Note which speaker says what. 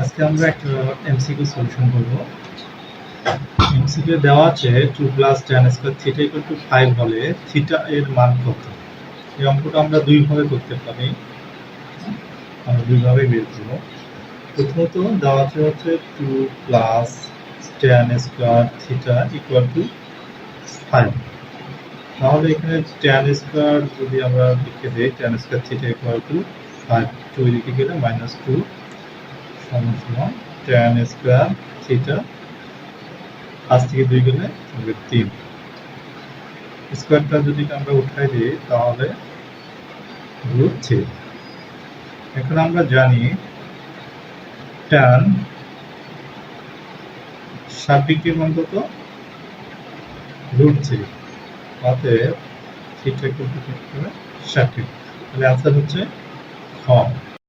Speaker 1: আজকে আমরা একটা এমসিকিউ সলিউশন করব। এমসিকিউ দেওয়া আছে 2 + tan স্কয়ার থিটা = 5 হলে থিটা এর মান কত? এই অঙ্কটা আমরা দুই ভাবে করতে পারি। আমরা দুই ভাবে বের করব। প্রথমত দেওয়া আছে হচ্ছে 2 + tan স্কয়ার থিটা = 5। তাহলে এখানে tan স্কয়ার যদি আমরা লিখে দেই, tan স্কয়ার থিটা = 5, 2 এদিকে গেলে -2 সমান tan স্কয়ার থিটা 5 থেকে 2 গেলে হবে 3। স্কয়ারটা যদি আমরা উঠাই দিই তাহলে √3। এখন আমরা জানি tan সাপেক্ষে মান কত? √3। অতএব থিটা = 60। তাহলে आंसर হচ্ছে খ।